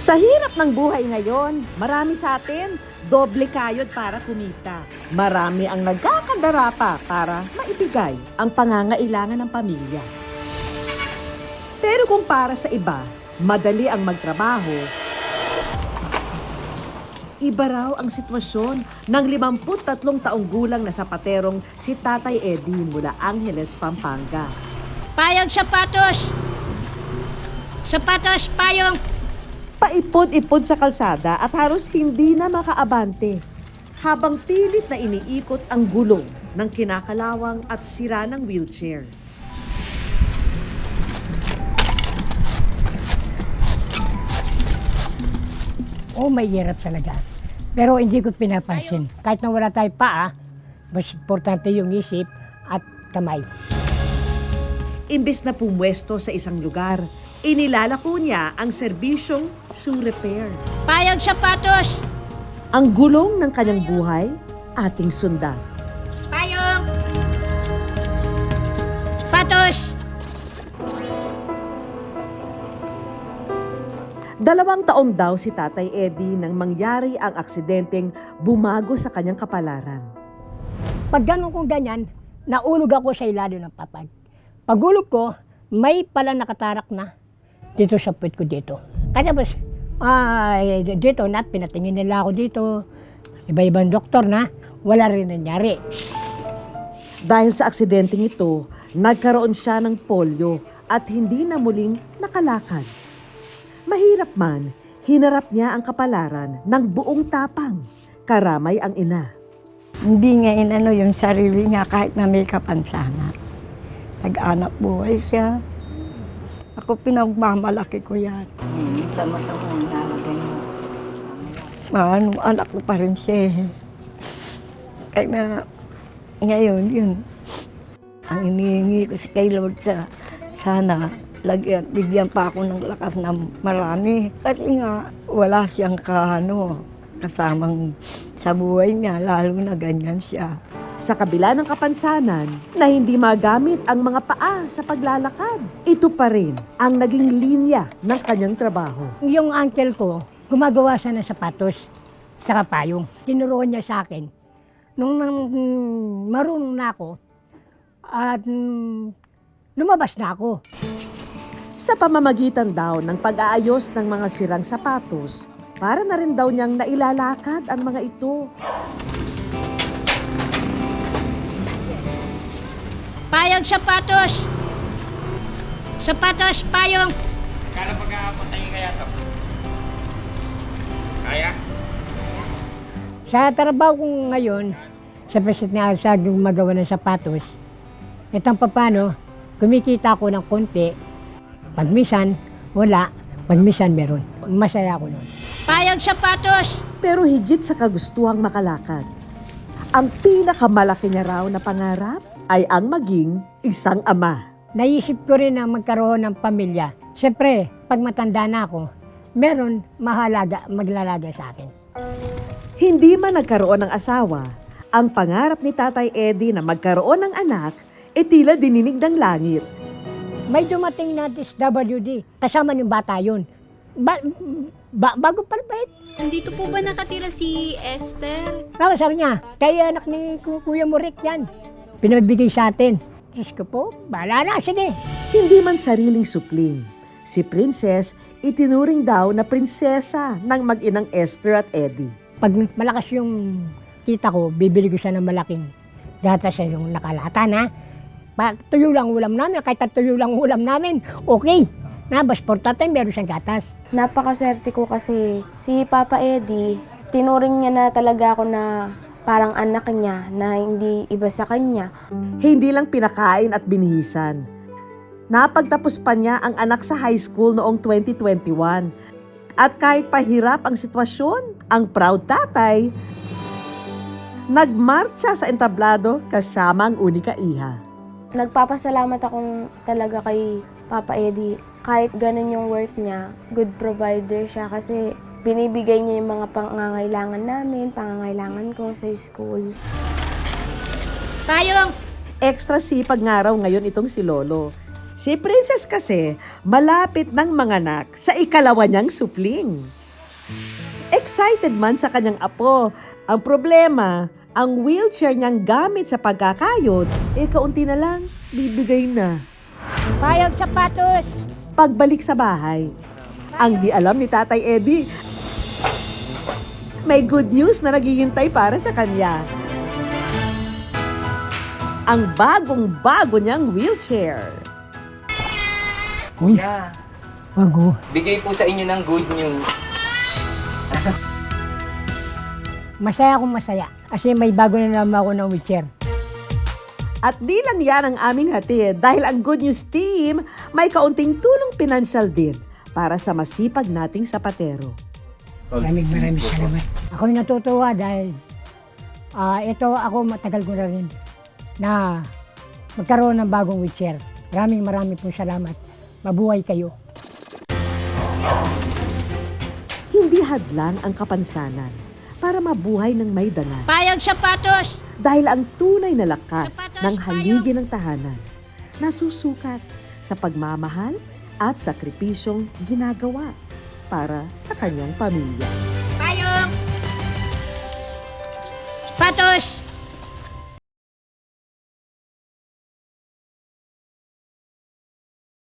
Sa hirap ng buhay ngayon, marami sa atin doble kayod para kumita. Marami ang nagkakandarapa para maibigay ang pangangailangan ng pamilya. Pero kung para sa iba, madali ang magtrabaho, iba raw ang sitwasyon ng 53 taong gulang na sapaterong si Tatay Eddie mula Angeles, Pampanga. Payong sapatos! Sapatos, payong! Paipod-ipod sa kalsada at halos hindi na makaabante. Habang pilit na iniikot ang gulong ng kinakalawang at sira ng wheelchair. Oh, may hirap talaga. Pero hindi ko pinapansin. Kahit na wala tayong paa, mas importante yung isip at kamay. Imbes na pumwesto sa isang lugar, inilalako niya ang serbisyong shoe repair. Payong sapatos! Ang gulong ng kanyang buhay, ating sundan. Payong! Sapatos! 2 taon daw si Tatay Eddie nang mangyari ang aksidenteng bumago sa kanyang kapalaran. Pag ganun kong ganyan, naulog ako sa ilalim ng papag. Pagulog ko, may pala nakatarak na dito sa puwet ko dito. Kaya bas, dito na, pinatingin nila ako dito. Iba-ibang doktor na, wala rin nangyari. Dahil sa aksidenteng ito, nagkaroon siya ng polio at hindi na muling nakalakad. Mahirap man, hinarap niya ang kapalaran ng buong tapang. Karamay ang ina. Hindi niya inano yung sarili niya kahit na may kapansanan. Nag-anak buhay siya. Ako pinagmamalaki ko yan. Sa mata mo, nalagay mo. Anak ko pa rin siya eh. Kaya ngayon, yun. Ang inihingi ko kay Lord sana bigyan pa ako ng lakas na marami. Kasi nga, wala siyang kasamang sa buhay niya, lalo na ganyan siya. Sa kabila ng kapansanan na hindi magamit ang mga paa sa paglalakad, ito pa rin ang naging linya ng kanyang trabaho. Yung uncle ko, gumagawa siya ng sapatos sa payong. Tinuruan niya sa akin. Nung marunong na ako, at lumabas na ako. Sa pamamagitan daw ng pag-aayos ng mga sirang sapatos, para na rin daw niyang nailalakad ang mga ito. Payong sapatos! Sapatos, payong! Kala pagkakapunta kaya to? Kaya? Sa trabaho ko ngayon, sa presit na sa gumagawa ng sapatos, itong papano, kumikita ako ng konti. Pag minsan, wala. Pag minsan, meron. Masaya ako nun. Payong sapatos! Pero higit sa kagustuhang makalakad, ang pinakamalaki niya raw na pangarap ay ang maging isang ama. Naisip ko rin na magkaroon ng pamilya. Siyempre, pag matanda na ako, meron maglalaga sa akin. Hindi man nagkaroon ng asawa, ang pangarap ni Tatay Eddie na magkaroon ng anak, tila dininig ng langit. May dumating na DSWD, kasama ng bata yun. Bago palabait. Nandito po ba nakatira si Esther? Sabi niya, kaya anak ni Kuya Murik yan. Pinabigay sa atin. Diyos ko po, bahala na, sige. Hindi man sariling supling, si Princess itinuring daw na prinsesa ng mag-inang Esther at Eddie. Pag malakas yung kita ko, bibili ko siya ng malaking gatas sa yung nakalata na. Tuyo lang ulam namin, kahit tuyo lang ulam namin, okay. Bas portate, meron siyang gatas. Napakaswerte ko kasi si Papa Eddie, tinuring niya na talaga ako na parang anak niya na hindi iba sa kanya. Hindi lang pinakain at binihisan. Napagtapos pa niya ang anak sa high school noong 2021. At kahit pahirap ang sitwasyon, ang proud tatay, nagmarcha sa entablado kasama ang unika iha. Nagpapasalamat akong talaga kay Papa Eddie. Kahit ganun yung work niya, good provider siya kasi binibigay niya yung mga pangangailangan namin, pangangailangan ko sa school. Payong! Extra sipag nga raw ngayon itong si Lolo. Si Princess kasi malapit ng manganak sa ikalawa niyang supling. Excited man sa kanyang apo. Ang problema, ang wheelchair niyang gamit sa pagkakayod, kaunti na lang, bibigay na. Payag sapatos! Pagbalik sa bahay, ang di alam ni Tatay Eddie, may good news na naghihintay para sa kanya. Ang bagong-bago niyang wheelchair. Uy, Yeah. bago. Bigay po sa inyo ng good news. Masaya akong masaya kasi may bago na naman ako ng wheelchair. At di lang yan ang aming hatid dahil ang Good News Team may kaunting tulong pinansyal din para sa masipag nating sapatero. Maraming salamat. Ako'y natutuwa dahil ito ako matagal ko na rin na magkaroon ng bagong wheelchair. Maraming po salamat. Mabuhay kayo. Hindi hadlang ang kapansanan para mabuhay ng may dangal. Payag sapatos! Dahil ang tunay na lakas Sapatos, ng haligi ng tahanan nasusukat sa pagmamahal at sakripisyong ginagawa para sa kanyang pamilya. Payong! Sapatos!